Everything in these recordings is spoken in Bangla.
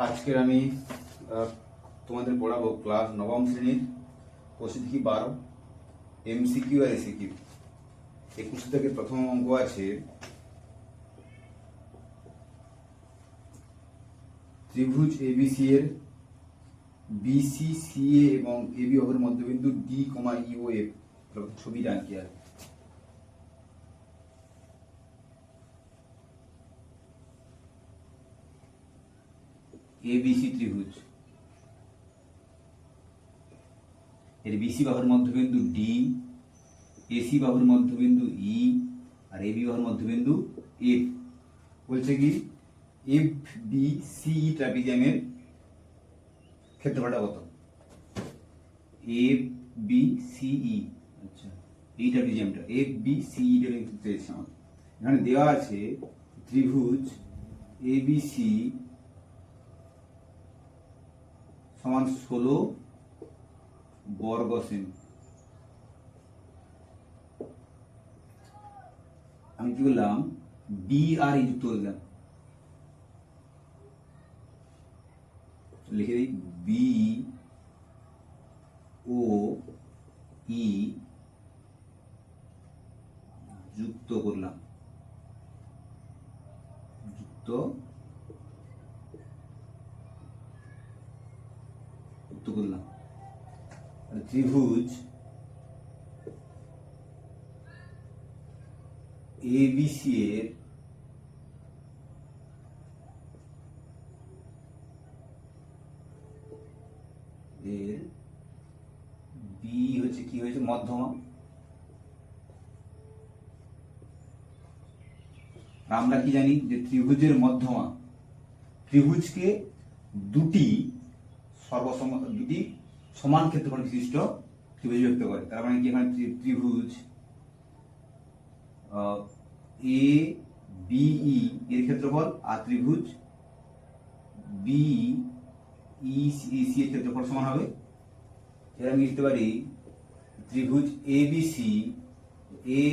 আজকের আমি তোমাদের পড়াবো ক্লাস নবম শ্রেণীর প্রসিদ্ধি 12 এমসিকিউ আর এসিকিউ। 21 থেকে প্রথম অঙ্ক আছে ত্রিভুজ এবিসি এর বিসি সিএ এবং এবি অক্ষের মধ্যবিন্দু ডি কমা ই ও এফ ছবিটা আঁকি আর এবিসি ত্রিভুজ এর বিসি বাহুর মধ্যবিন্দু ডি, এসি বাহুর মধ্যবিন্দু ই আর এবি বাহুর মধ্যবিন্দু এফ। বলছে কি এফ বি সি ট্রাপিজিয়ামের ক্ষেত্রফলটা কত? এফ বি সি ই, আচ্ছা এই ট্রাপিজিয়ামটা এফ বি সি ই চেয়েছে আমার। এখানে দেওয়া আছে ত্রিভুজ এবিসি সমান 16 বর্গ সেমি। আমি কি বললাম? বি আর ই যুক্ত করলাম, লিখে দিই বি ও ই যুক্ত করলাম, যুক্ত করলাম। ত্রিভুজ এবিসি এর বি হচ্ছে কি হয়েছে? মধ্যমা। আমরা কি জানি যে ত্রিভুজের মধ্যমা ত্রিভুজকে দুটি সমান ক্ষেত্রফল বিশিষ্ট ত্রিভুজ বিভক্ত করে। তার মানে কি এখানে ত্রিভুজ এ বিই এর ক্ষেত্রফল আর ত্রিভুজ বি ই সি এর ক্ষেত্রফল সমান হবে। এর আমি লিখতে পারি ত্রিভুজ এবিসি এ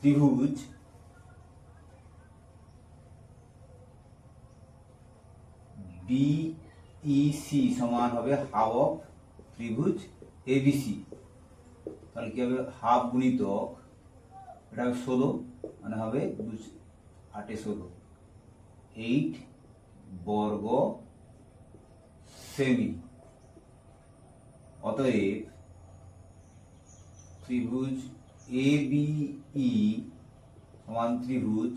ত্রিভুজ বিইসি সমান হবে হাফ অফ ত্রিভুজ এবিসি। তাহলে কি হবে? হাফ গুণিতক এটা হবে 16, মানে হবে 8 এ 16, 8 বর্গ সেমি। অতএব ত্রিভুজ এ বিই সমান ত্রিভুজ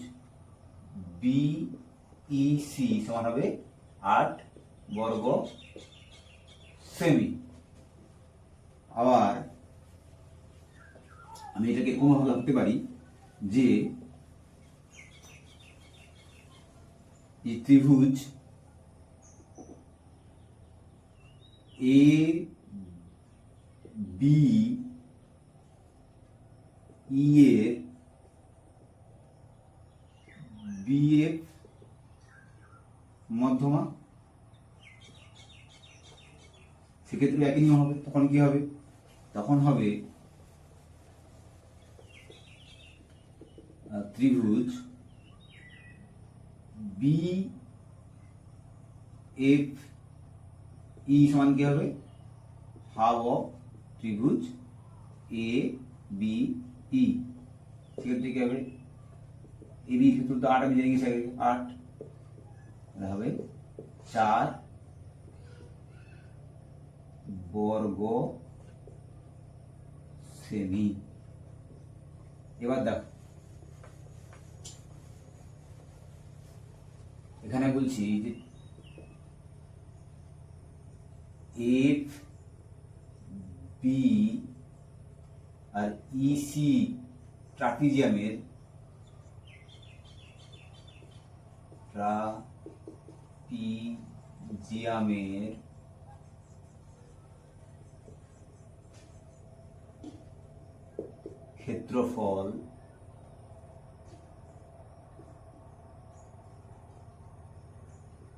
বিইসি সমান হবে 8 বর্গ সেমি। আবার আমি এটাকে এরকম ভাবে ভাবতে পারি যে এই ত্রিভুজ এ বি ই এর বিএফ মধ্যমা। সেক্ষেত্রে একই নিয়ম হবে। তখন কি হবে? তখন হবে ত্রিভুজ বি এফ ই সমান কি হবে? হাফ অফ ত্রিভুজ এ বি ই। সেক্ষেত্রে কি হবে? এ বি ক্ষেত্র তো 8 আমি জেনে গেছি, 8 হবে 4 বর্গ সেমি। এবার দেখ এখানে বলছি যে এফ বি আর ইসি ট্রাপিজিয়ামের ক্ষেত্রফল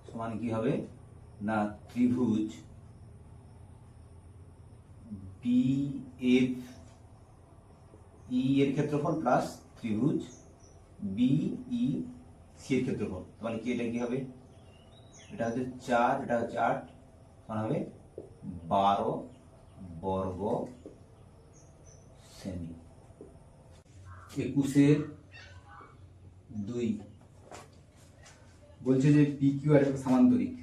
সমান কি হবে? না ত্রিভুজ বি এফ ই এর ক্ষেত্রফল প্লাস ত্রিভুজ বিই সি এর ক্ষেত্রফল। তাহলে কি এটা কি হবে? এটা হচ্ছে 4, এটা হচ্ছে 8, সমান হবে 12 বর্গ সেমি। 21-2 বলছে যে পি কিউ আর একটা সামান্তরিক।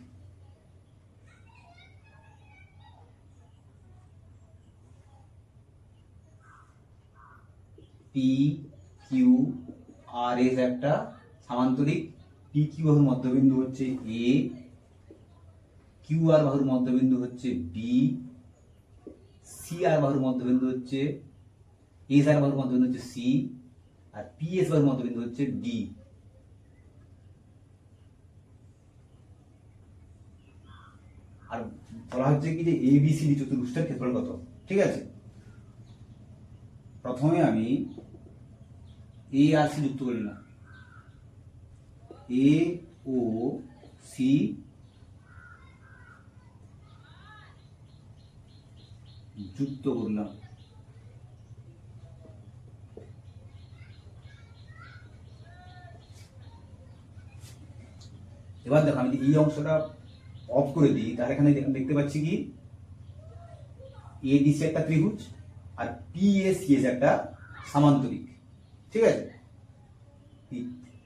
পি কিউ আর এস একটা সামান্তরিক। পি কিউ বাহুর মধ্যবিন্দু হচ্ছে এ, কিউ আর বাহুর মধ্যবিন্দু হচ্ছে বি, সি আর বাহুর মধ্যবিন্দু হচ্ছে এস আর বাহুর মধ্যবিন্দু হচ্ছে সি, আর পি এস বাহুর মধ্যবিন্দু হচ্ছে ডি। আর বলা হচ্ছে কি যে এ বি সি ডি চতুর্ভুজটার ক্ষেত্রফল কত। ঠিক আছে, প্রথমে আমি এ আর সি যুক্ত করলাম, এ ও সি যুক্ত করলাম। এবার দেখো আমি এই অংশটা অফ করে দিই, তাহলে এখানে দেখতে পাচ্ছি কি এডিসি একটা ত্রিভুজ আর পিএসিএস একটা সামান্তরিক। ঠিক আছে,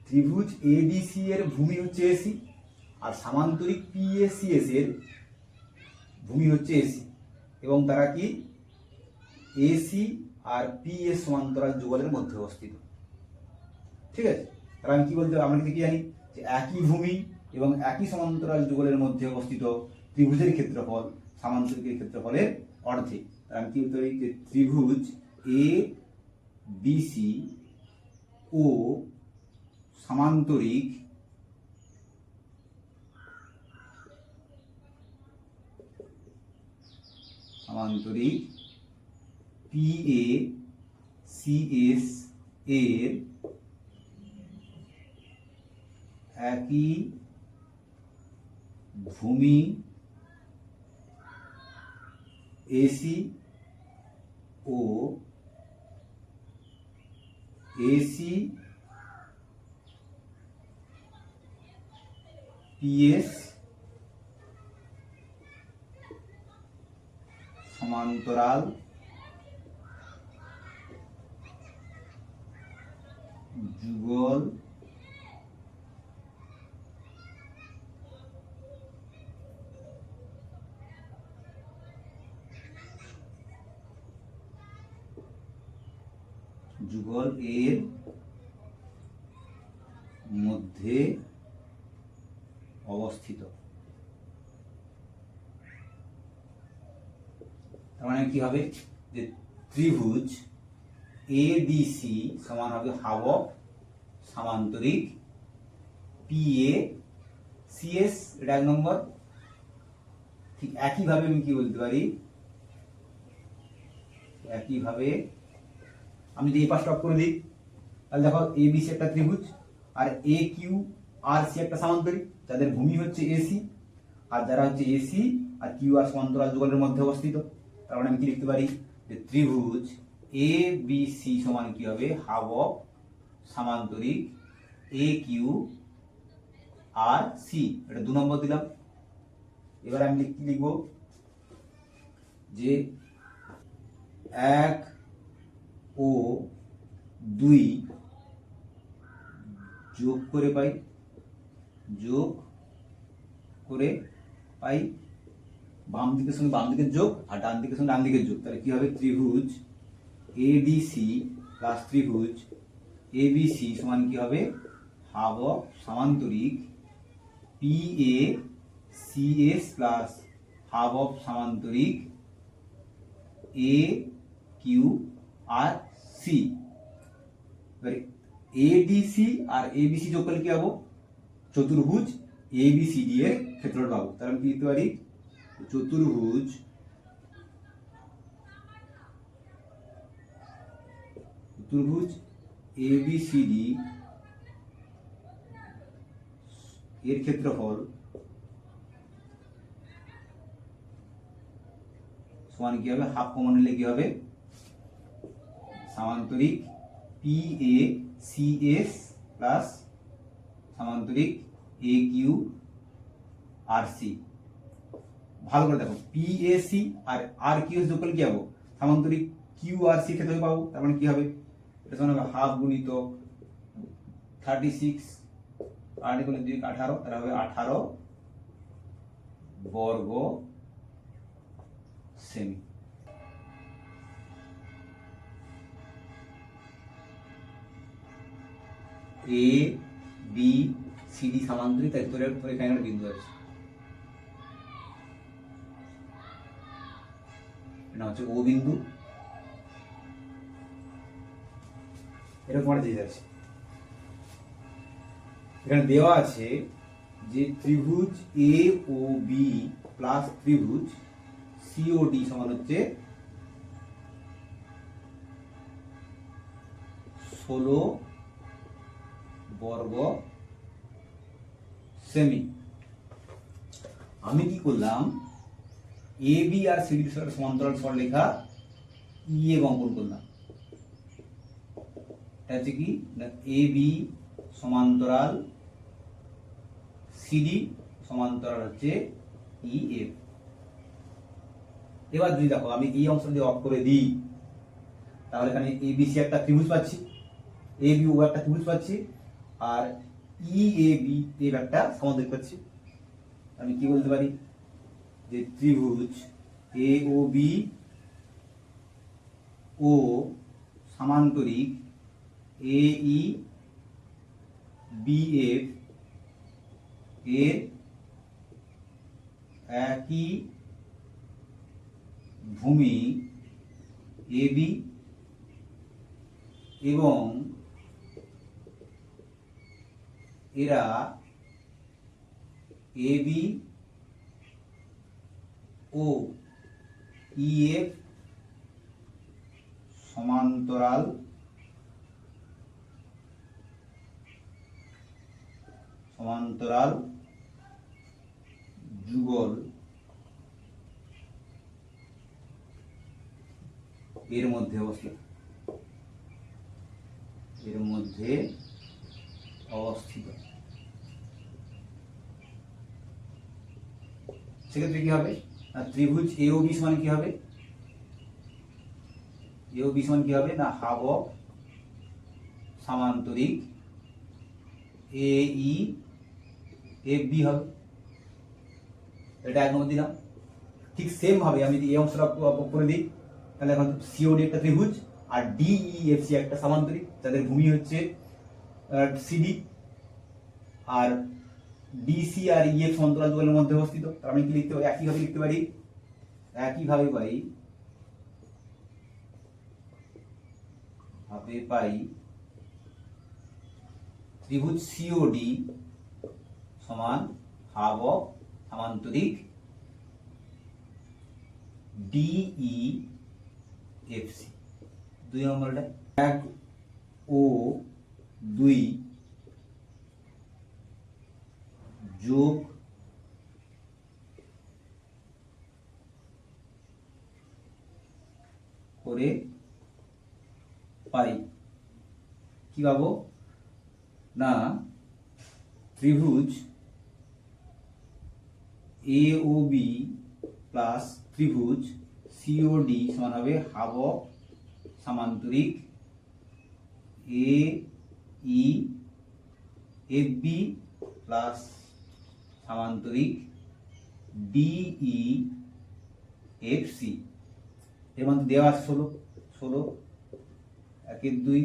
ত্রিভুজ এডিসি এর ভূমি হচ্ছে এসি আর সামান্তরিক পিএসিএস এর ভূমি হচ্ছে এসি, এবং তারা কি এসি আর পিএস সমান্তরাল যুগলের মধ্যে অবস্থিত। ঠিক আছে, তাহলে আমি কি বলতে আমরা কি জানি যে একই ভূমি এবং একই সমান্তরাল যুগলের মধ্যে অবস্থিত ত্রিভুজের ক্ষেত্রফল সামান্তরিকের ক্ষেত্রফলের অর্ধেক। তাহলে আমি কি বলতে পারি যে ত্রিভুজ এ বিসি ও সামান্তরিক পিএ সিএস এর একই ভূমি এসি ও এসি পিএস সমান্তরাল যুগল এর মধ্যে অবস্থিত। তার মানে কি হবে যে ত্রিভুজ এডিসি সমান হবে হাফ অফ সামান্তরিক পিএ সিএস, এটা 1 নম্বর। ঠিক একইভাবে আমি কি বলতে পারি, একইভাবে আমি যদি এই পাশটা অফ করে দিই, তাহলে দেখো এ বি সি একটা ত্রিভুজ আর এ কিউ আর সি একটা সামান্তরিক, যাদের ভূমি হচ্ছে এসি আর যারা হচ্ছে এসি আর কিউ আর সমান্তরাল যুগলের মধ্যে অবস্থিত। তার মানে আমি কি লিখতে পারি যে ত্রিভুজ এ বি সি সমান কি হবে হাফ অফ সামান্তরিক এ কিউ আর সি, এটা 2 নম্বর দিলাম। এবার আমি কি লিখব যে 1 ও 2 যোগ করে পাই বাম দিকের সঙ্গে বাম দিকের যোগ আর ডান দিকের সঙ্গে ডান দিকের যোগ। তাহলে কি হবে ত্রিভুজ এডিসি প্লাস ত্রিভুজ এবিসি সমান কি হবে হাফ অফ সামান্তরিক PA CS plus half of সামান্তরিক এ কিউ আর সি। এবারে এডিসি আর এবিসি যোগ করলে কি পাবো চতুর্ভুজ এবিসিডি এর ক্ষেত্রফল পাবো। তাহলে আমি কি লিখতে পারি চতুর্ভুজ এবিসিডি এর ক্ষেত্রফল সমান কি হবে হাফ কমন নিলে কি হবে সামান্তরিক P A C S plus সামান্তরিক এ কিউ আর সি। ভালো করে দেখো, পি এ সি আর আর কিউ এস যোগ করলে কি পাবো? সামান্তরিক কিউ আর সি ক্ষেত্রে পাবো। তার মানে কি হবে? এটা সমান হবে হাফ গুণিত 36 আর এগুলো 2 18, তাহলে হবে 18 বর্গ semi. A B C D সমান্তরিক, তাই তোর এখানে একটা বিন্দু আছে, এটা হচ্ছে ও বিন্দু। এটা তোমার দিয়ে যাচ্ছে, এখানে দেওয়া আছে যে ত্রিভুজ এ ও বি প্লাস ত্রিভুজ সি ও ডি সমান হচ্ছে 16 বর্গ সেমি। আমি কি করলাম, A B R C D সমান্তরাল সরলরেখা ই এ অঙ্কন করলাম। এটা হচ্ছে কি, এ বি সমান্তরাল সিডি সমান্তরাল হচ্ছে ই এফ। এবার যদি দেখো আমি এই অংশ যদি অফ করে দিই, তাহলে এখানে এ বি সি একটা ত্রিভুজ পাচ্ছি, এ বি ও একটা ত্রিভুজ পাচ্ছি, আর ই এ বি এফ একটা সমান্তরিক পাচ্ছি। আমি কি বলতে পারি, যে ত্রিভুজ A O B O সমান্তরিক A E B F এর একই ভূমি এ বি এবং এরা A B O E F সমান্তরাল যুগল এর মধ্যে অবস্থিত, সেক্ষেত্রে কি হবে, ত্রিভুজ এ ও বি সমান কি হবে, এ ও বি সমান কি হবে না, হাফ অফ সমান্তরিক এ ই এফ বি হবে। এটা 1 নম্বর দিলাম। ঠিক সেম ভাবে আমি যদি এই অংশটা করে দিই, তাহলে এখন সিওডি একটা ত্রিভুজ আর ডিইএফসি একটা সমান্তরিক, যাদের ভূমি হচ্ছে সিডি, আর ডিসি আর ইএফ সমান্তরাল যুগলের মধ্যে অবস্থিত। তার আমি কি লিখতে পারি, একইভাবে লিখতে পারি, পাই ত্রিভুজ সিওডি সমান হাফ অফ সমান্তরিক ডিই এফসি। 2 নম্বরটা 1 ও 2 যোগ করে পাই কি পাবো না, ত্রিভুজ এ ও বি প্লাস ত্রিভুজ সিওডি সমান হবে হাফ অফ সমান্তরিক A E F B plus সমান্তরিক ডিই এফ সি। এর মধ্যে দেওয়া আছে 16 1 2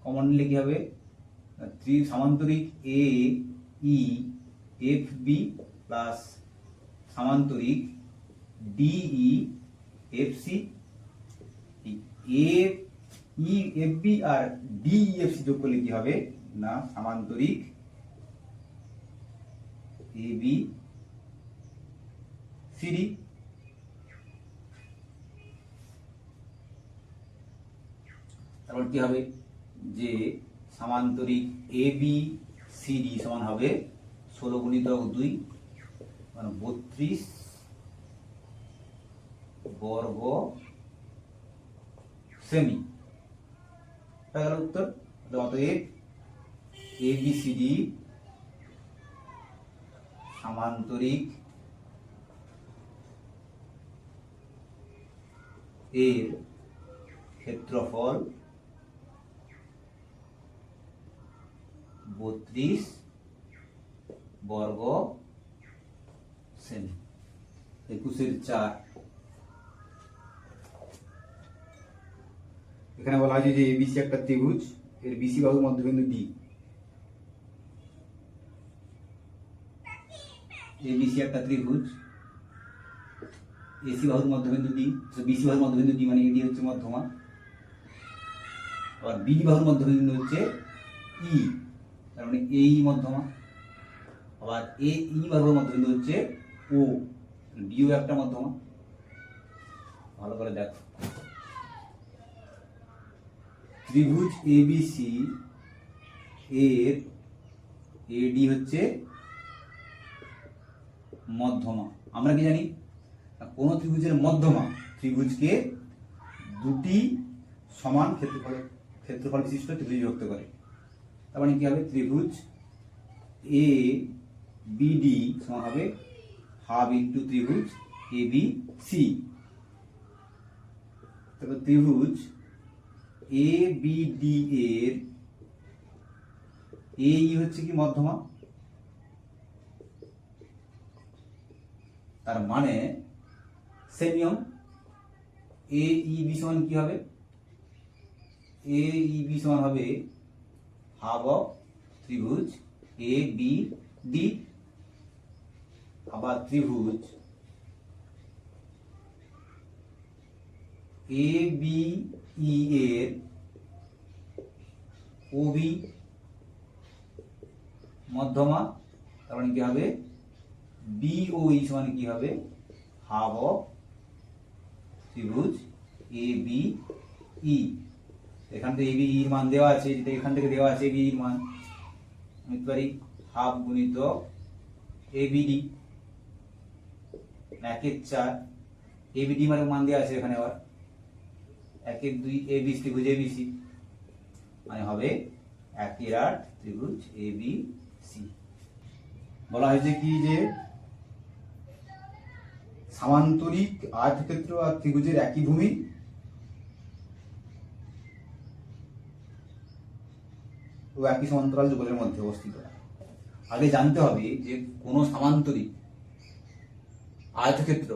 কমন নিলে কি হবে, সমান্তরিক A E F B plus সমান্তরিক DE F C. F E F B আর ডিই এফ সি যোগ করলে কি হবে না, সমান্তরিক এ বি সিডি। তারপর কি হবে, যে সমান্তরিক এ বি সিডি সমান হবে 16 গুণিত 2 মানে 32 বর্গ সেমি। গেল উত্তর। অতএব এ বি সি ডি সামান্তরিক এর ক্ষেত্রফল 32 বর্গ সেমি। 21/4 এখানে বলা হয়েছে যে এবিসি একটা ত্রিভুজ, এর বিসি বাহুর মধ্যবিন্দু ডি। এবিসি একটা ত্রিভুজ, এসি বাহুর মধ্যবিন্দু ডি, তো বিসি বাহুর মধ্যবিন্দু ডি মানে এডি হচ্ছে মধ্যমা, আর বিডি বাহুর মধ্যবিন্দু হচ্ছে ই, তার মানে এই মধ্যমা। আবার এ ই বাহুর মধ্যবিন্দু হচ্ছে ও, ডিও একটা মধ্যমা। ভালো করে দেখো, ত্রিভুজ এবিসি এর এডি হচ্ছে মধ্যমা। আমরা কি জানি, কোন ত্রিভুজের মধ্যমা ত্রিভুজকে দুটি সমান ক্ষেত্রফল বিশিষ্ট ত্রিভুজ বিভক্ত করে। তার মানে কি হবে, ত্রিভুজ এ বিডি সমান হবে হাফ ইন্টু ত্রিভুজ এ বি সি। তারপর ত্রিভুজ এ বি ডি এর এই হচ্ছে কি মধ্যমা, তার মানে সেম নিয়ম, এ ই বি সমান কি হবে, এ ই বি সমান হবে হাফ অফ ত্রিভুজ এ বি ডি। আবার ত্রিভুজ এ বি ই এর ও বি মধ্যমা, তার মানে কি হবে বি ও ই সমান কি হবে হাফ অফ ত্রিভুজ এ বি ই। এখান থেকে এ বি এর মান দেওয়া আছে, যেটা এখান থেকে দেওয়া আছে এ বি এর মান, আমি লিখতে পারি হাফ গুণিত A B D, 1/4। A B D মানে মান দেওয়া আছে এখানে, আবার 1/2 এ বি ত্রিভুজ এ বি সি, মানে হবে 1/8 ত্রিভুজ এ বি সি। বলা হয়েছে কি যে সামান্তরিক আয়তক্ষেত্র আর ত্রিভুজের একই ভূমি ও একই সমান্তরাল যুগলের মধ্যে অবস্থিত। আগে জানতে হবে যে কোন সামান্তরিক আয়তক্ষেত্র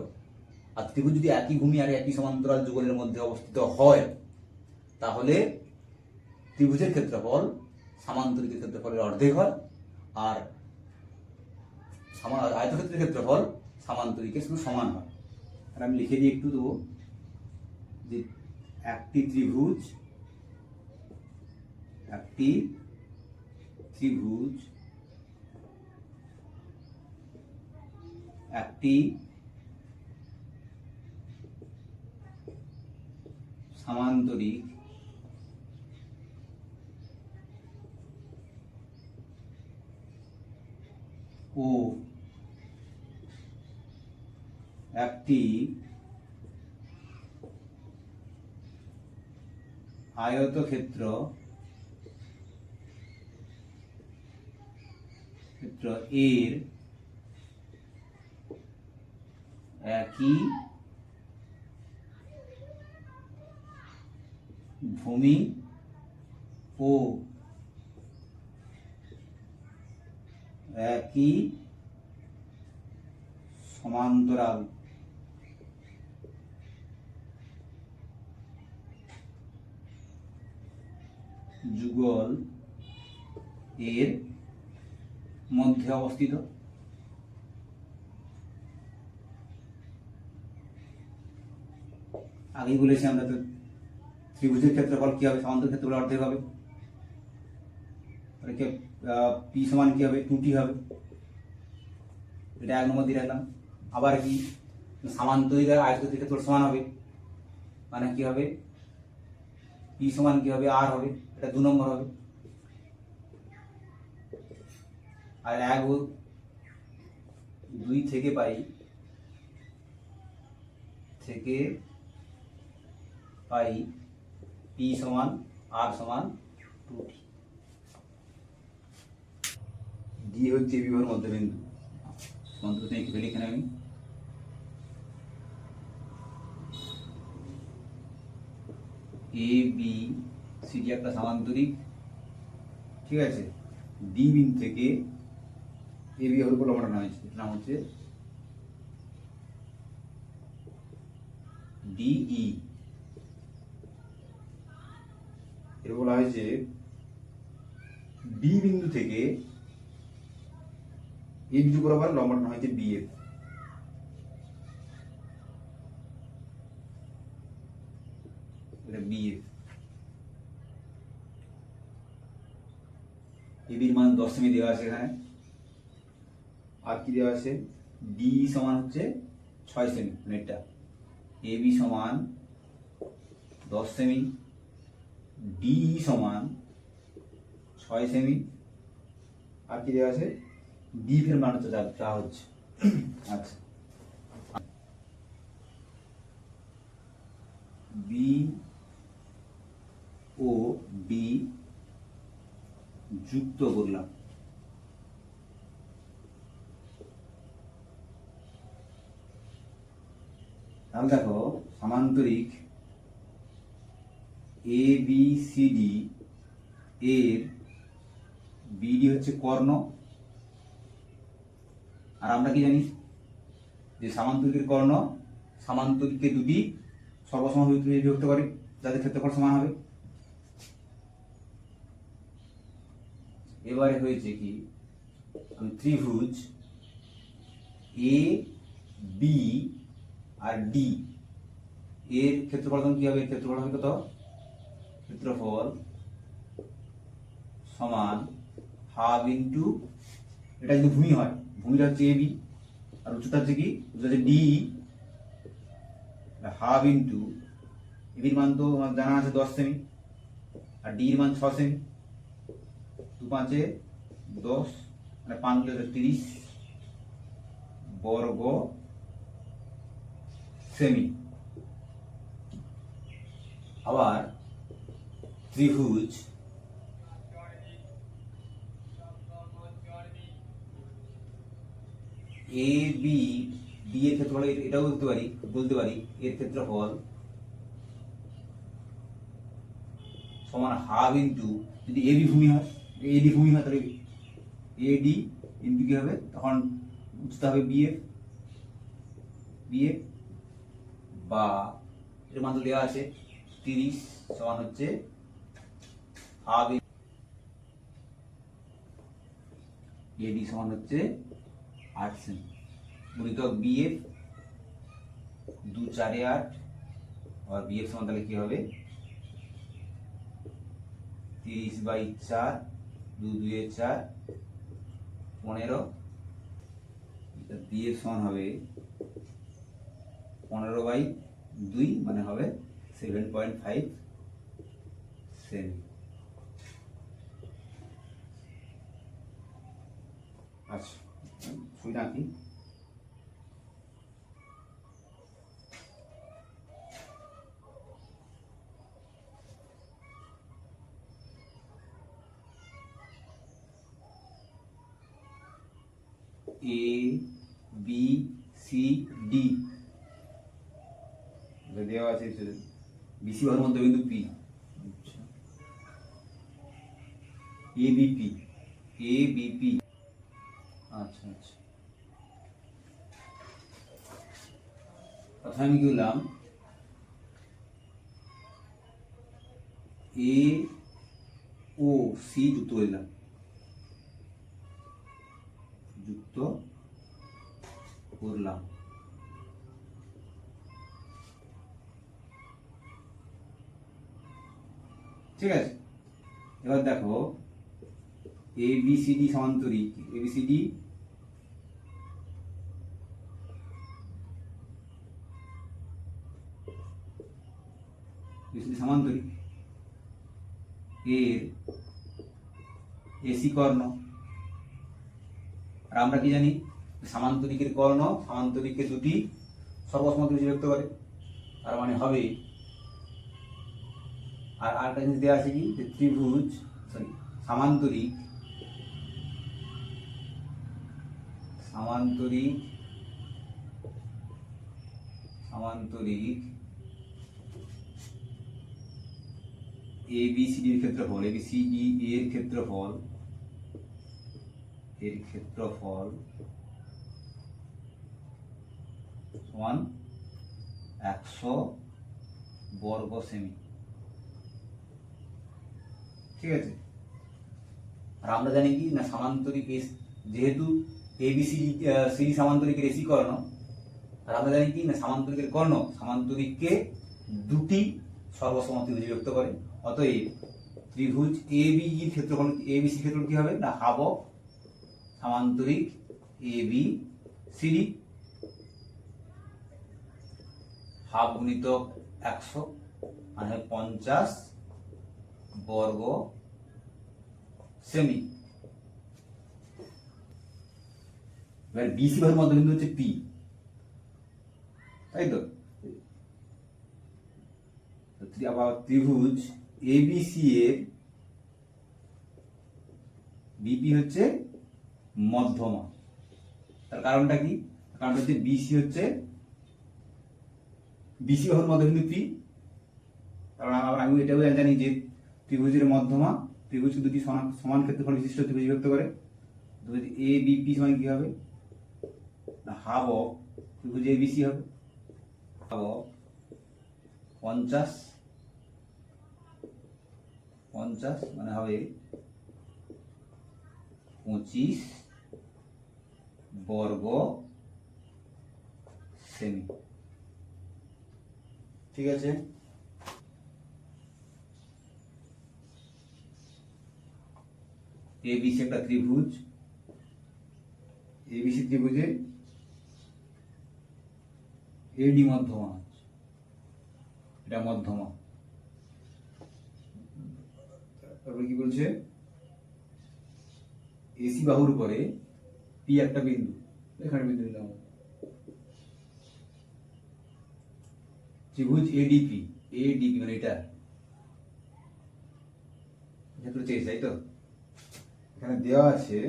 আর ত্রিভুজ যদি একই ভূমি আর একই সমান্তরাল যুগলের মধ্যে অবস্থিত হয়, তাহলে ত্রিভুজের ক্ষেত্রফল সামান্তরিকের ক্ষেত্রফলের অর্ধেক হয়, আর আয়তক্ষেত্রের ক্ষেত্রফল সামান্তরিকের শুধু সমান হয়। আর আমি লিখে দিই একটু দেবো যে একটি ত্রিভুজ একটি সামান্তরিক ও একটি আয়তক্ষেত্র এর একই ভূমি ও একই সমান্তরাল যুগল এর মধ্যে অবস্থিত। আগেই বলেছি আমরা, তো ত্রিভুজের ক্ষেত্রফল কি হবে, সমান্তরাল ক্ষেত্রফল অর্ধেক হবে, পি সমান কি হবে 2t হবে, এটা 1 নম্বর দিয়ে রাখলাম। আবার কি সামান্তরিক আর আয়তক্ষেত্রের ক্ষেত্রফল সমান হবে, মানে কি হবে পি সমান কি হবে আর হবে, এটা 2 নম্বর হবে। আর 1 ও 2 থেকে পাই পি সমান আর সমান 2t। ডি হচ্ছে বিবাহের মধ্যবিন্দু। সমান্তরিক একটু লিখে নেই আমি। এ বি সি ডি একটা সমান্তরিক, ঠিক আছে। ডি বিন্দু থেকে এ বি বাহুর উপর লম্ব টানা হয়েছে, নাম হচ্ছে ডিই। এর বলা হয়েছে বি বিন্দু থেকে এ বিন্দু বরাবর লম্ব টানা হয়েছে বিএফ। এটা বিএফ। এবির মান 10 সেমি দেওয়া আছে এখানে। আর কি দেওয়া আছে, ডি সমান হচ্ছে 6 সেমি, নেটটা এ বি সমান 10 সেমি, ডি সমান 6 সেমি। আর কি দেওয়া আছে, ডি এর মান হচ্ছে যা হচ্ছে। আচ্ছা, বি ও ডি যুক্ত করলাম। তাহলে দেখো সমান্তরিক এ বি সি ডি এর বিডি হচ্ছে কর্ণ। আর আমরা কি জানি যে সমান্তরিকের কর্ণ সমান্তরিককে দুটি সর্বসম বিভক্ত করে, যাদের ক্ষেত্রফল সমান হবে। এবারে হয়েছে কি, আমি ত্রিভুজ এ বি আর ডি এর ক্ষেত্রফল কি হবে, ক্ষেত্রফল হবে কত, ক্ষেত্রফল সমান হাফ ইন্টু, এটা যদি ভূমি হয়, ভূমিটা হচ্ছে এ বি আর উচ্চতা হচ্ছে কি, উচ্চতা হচ্ছে ডি, হাফ ইন্টু এবির মান তো জানা আছে 10 সেমি আর ডি এর মান 6 সেমি, 2 5 10 মানে 5 30 বর্গ সেমি। আবার ত্রিভুজ এ বি ডি এর ক্ষেত্রফল এটাও বলতে পারি এর ক্ষেত্রফল সমান হাফ ইন্টু, যদি এবি ভূমি হয়, এডি ভূমি হয় তাহলে এডি ইন্টু কি হবে, তখন উচ্চতা হবে বিএফ, বিএফ বা এর মান তো দেওয়া আছে 30 সমান হচ্ছে হাফ, এডি সমান হচ্ছে 8 সেমি গুণিতক বিএফ 2 4 8 আর বিএফ সমান তাহলে কি হবে 30/4 2 2 4 15, বিএফ সমান হবে 15/2 মানে হবে 7.5 সেমি। আচ্ছা, ছবিটা আঁকি। এ বি সি ডি দেওয়া আছে, বিসি বাহুর মধ্যবিন্দু পি, এ বিপি, এ বিপি। আচ্ছা আচ্ছা, প্রথমে আমি কি বললাম, এ ও সি যুক্ত করলাম, যুক্ত করলাম। ঠিক আছে, এবার দেখো A B C D সমান্তরিক, A B C D সমান্তরিক এর এসি কর্ণ। আর আমরা কি জানি, সমান্তরিকের কর্ণ সমান্তরিককে দুটি সর্বসম বিভক্ত করে, তার মানে হবে। আর আরেকটা জিনিস দেওয়া আছে কি, যে ত্রিভুজ সমান্তরিক সামান্তরিক ABCD এর ক্ষেত্রফল, ABCD এর ক্ষেত্রফল সমান 100 বর্গ সেমি। ঠিক আছে, আর আমরা জানি কি না সামান্তরিক যেহেতু ABCD সিডি সামান্তরিকের এসি কর্ণ, আর আমরা জানি কি না সামান্তরিকের কর্ণ সামান্তরিককে দুটি সর্বসম ত্রিভুজে বিভক্ত করে। অতএব ত্রিভুজ ABCD ক্ষেত্রফল কি হবে না হাফ অফ সামান্তরিক ABCD, হাফ গুণিতক 100 মানে 50 বর্গ সেমি। এবার BC বাহুর মধ্যবিন্দু হচ্ছে P, তাই তো? আবার ত্রিভুজ ABC এর BP হচ্ছে মধ্যমা। তার কারণটা কি? কারণটা হচ্ছে BC বাহুর মধ্যবিন্দু P। কারণ আমি এটাও জানি যে ত্রিভুজের মধ্যমা ত্রিভুজকে দুটি সমান ক্ষেত্রফল বিশিষ্ট ত্রিভুজ বিভক্ত করে। ABP সমান কি হবে না হাফ অফ ত্রিভুজ ABC হবে, হাফ অফ 50 মানে হবে 25 বর্গ সেমি। ঠিক আছে, ABC একটা ত্রিভুজ, ABC ত্রিভুজে AD মধ্যমা, এটা মধ্যমা। তারপরে কি বলছে AC বাহুর উপরে P একটা বিন্দু, এখানে বিন্দু নিলাম। ত্রিভুজ ADP মানে এটা চেয়েছে, তাই তো? এখানে দেওয়া আছে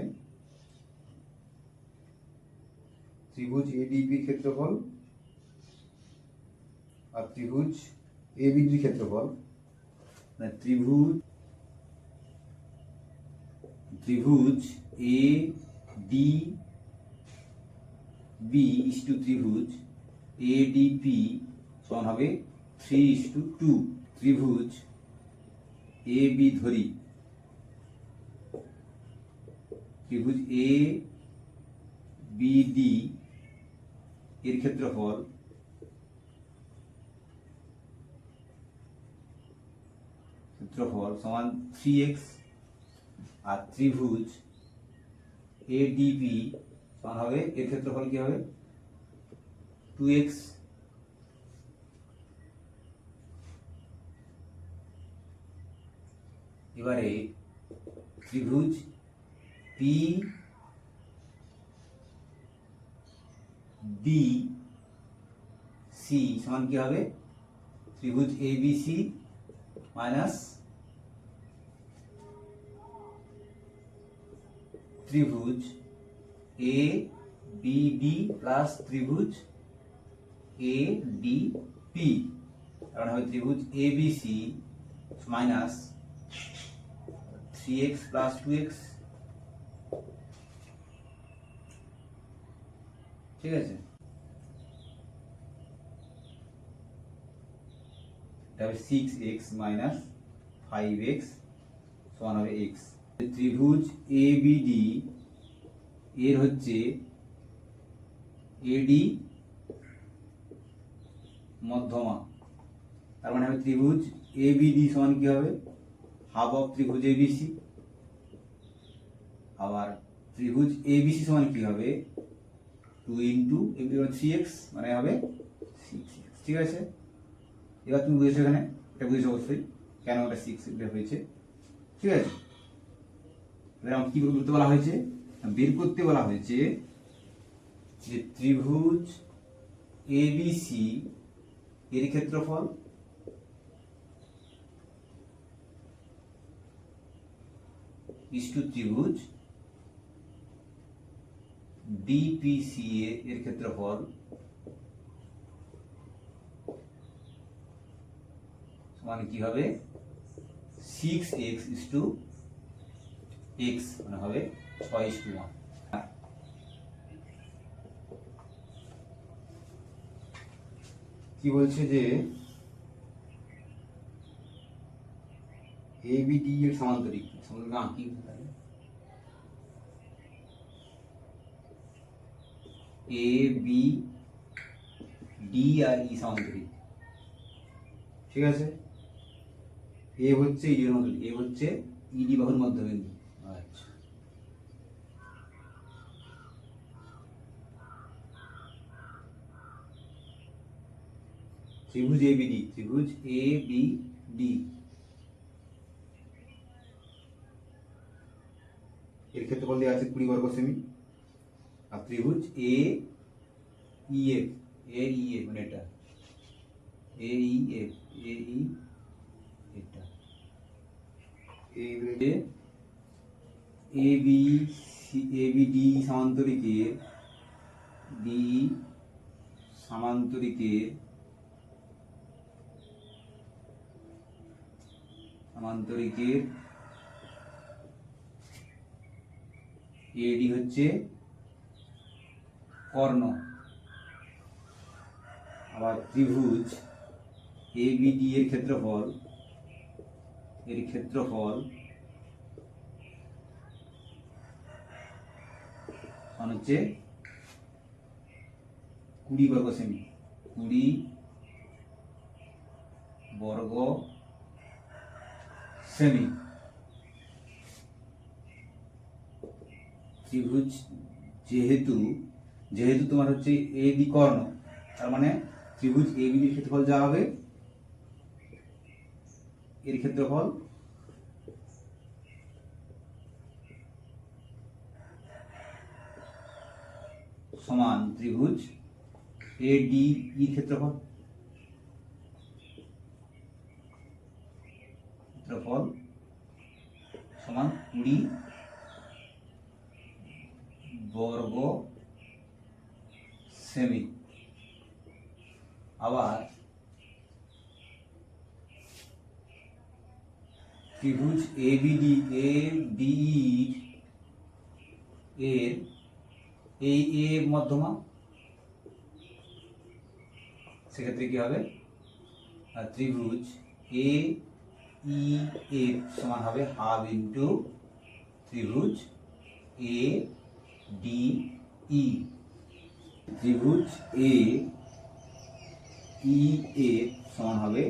ত্রিভুজ ADP ক্ষেত্রফল আর ত্রিভুজ ABD ক্ষেত্রফল। ত্রিভুজ ADB ইস টু ত্রিভুজ ADP সমান হবে 3:2। ত্রিভুজ AB ধরি, ত্রিভুজ ABD এর ক্ষেত্রফল সমান 3x, আর ত্রিভুজ ADB সমান হবে এর ক্ষেত্রফল কি হবে 2x। এবারে ত্রিভুজ PDC সমান কি হবে ত্রিভুজ ABC মাইনাস ত্রিভুজ ABD প্লাস ত্রিভুজ ADP। কারণ হবে ত্রিভুজ ABC minus 3x plus 2x। ঠিক আছে, এটা হবে 6x মাইনাস 5x সমান হবে x। ত্রিভুজ ABD এর হচ্ছে AD মধ্যমা, তার মানে হবে ত্রিভুজ ABD সমান কি হবে হাফ অফ ত্রিভুজ ABC। আবার ত্রিভুজ ABC সমান কি হবে 2 ইন্টু 3x মানে হবে 6x। ঠিক আছে, এবার তুমি বুঝেছো, এখানে এটা বুঝেছো অবশ্যই কেন এটা 6 হয়েছে। ঠিক আছে, এবার আমাকে কি করতে বলা হয়েছে, বের করতে বলা হয়েছে যে ত্রিভুজ ABC এর ক্ষেত্রফল ইস টু ত্রিভুজ ডিপিসিএ এর ক্ষেত্রফল সমান কি হবে 6x:x, মানে হবে 6:1। কি বলছে যে ABD এর সমান্তরিক আঁকি, ABD আর ই সমান্তরিক, ঠিক আছে। এ হচ্ছে ই এর মধ্যবিন্দু, এ হচ্ছে ইডি বাহুর মধ্যবিন্দু। আচ্ছা, ত্রিভুজ ABD, ত্রিভুজ ABD এর ক্ষেত্রফল দেওয়া আছে 20 বর্গ সেমি। আর ত্রিভুজ AEF, মানে এটা AEF, এটা ABD সমান্তরিকের AD হচ্ছে কর্ণ। আবার ত্রিভুজ ABD এর ক্ষেত্রফল হচ্ছে 20 বর্গ সেমি, 20 বর্গ সেমি। ত্রিভুজ যেহেতু তোমার হচ্ছে এবি কর্ণ, তার মানে ত্রিভুজ ABD এর ক্ষেত্রফল যা হবে এর ক্ষেত্রফল সমান ত্রিভুজ ADE এর ক্ষেত্রফল সমান 20 বর্গ সেমি। আবার ত্রিভুজ ABD ADE এর এই এ মধ্যমা, সেক্ষেত্রে কি হবে, ত্রিভুজ AEF সমান হবে হাফ ইন্টু ত্রিভুজ ADE। ত্রিভুজ AEF সমান হবে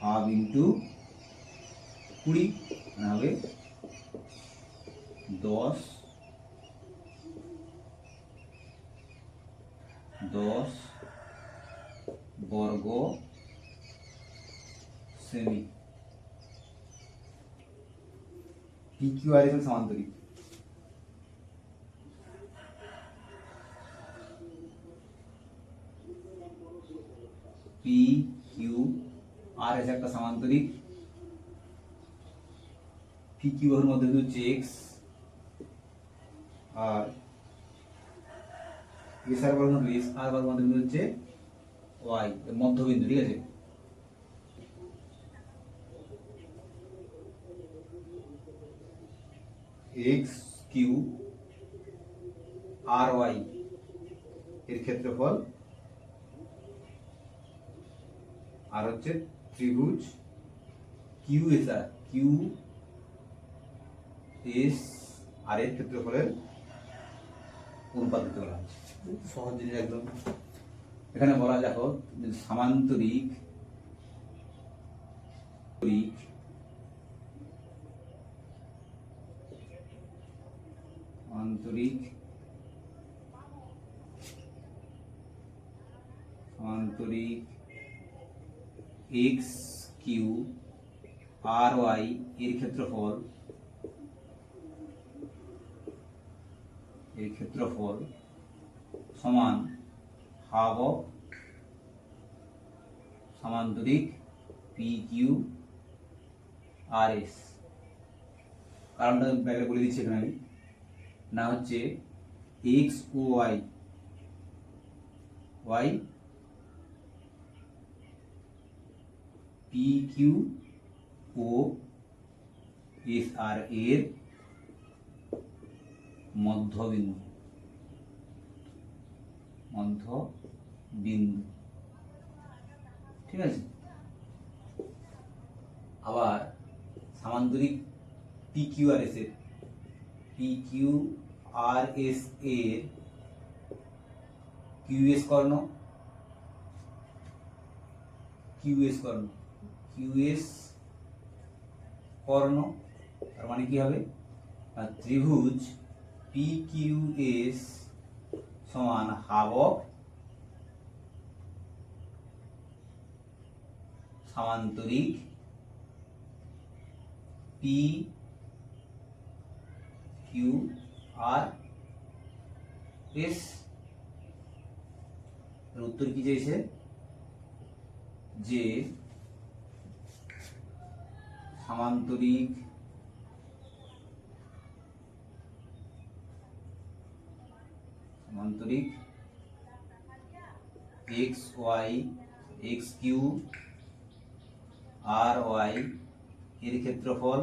হাফ ইন্টু 20, মানে হবে 10 বর্গ সেমি। PQR এর সমান্তরিক, PQR এর একটা সমান্তরিক। PQ এর মধ্যে হচ্ছে x আর SR বর্গ মধ্যে SR বর্গ মধ্যে হচ্ছে y, মধ্যবিন্দু, ঠিক আছে। XQ RY এর ক্ষেত্রফল আর হচ্ছে ত্রিভুজ QSR এর ক্ষেত্রফলের অনুপাত বলা হচ্ছে। সহজ জিনিস একদম। এখানে বলা দেখো সামান্তরিক XQ RY এর ক্ষেত্রফল সমান হাফ অফ সামান্তরিক PQRS। কারণটা ব্যাগে বলে দিচ্ছি এখানে আমি, না হচ্ছে এক্স ও ওয়াই, ওয়াই পি কিউ ও এস আর এর মধ্যবিন্দু, মধ্যবিন্দু। ঠিক আছে। আবার সামান্তরিক পি কিউ আর এস এর, পি কিউ আর এস এর কিউএস কর্ণ, কিউএস কর্ণ, কিউএস কর্ণ, তার মানে কি হবে, আর ত্রিভুজ পি কিউ এস সমান হাফ অফ সামান্তরিক পি কিউ আর এস। উত্তর কি চাইছে, যে সামান্তরিক X Y, X Q R Y এর ক্ষেত্রফল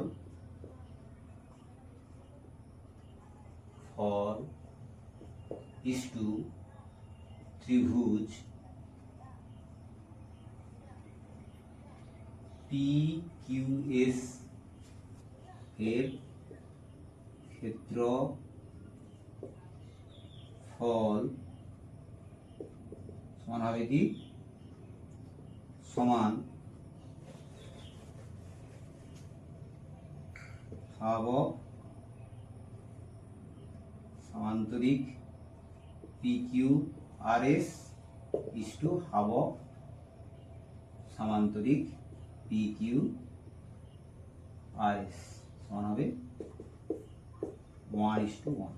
ফল ইস টু ত্রিভুজ পি কিউ এস এর ক্ষেত্রফল সমান হবে কি, সমান হাফ অফ সামান্তরিক P Q R S is to half of সামান্তরিক পি কিউ আর এস, সমান হবে 1:1।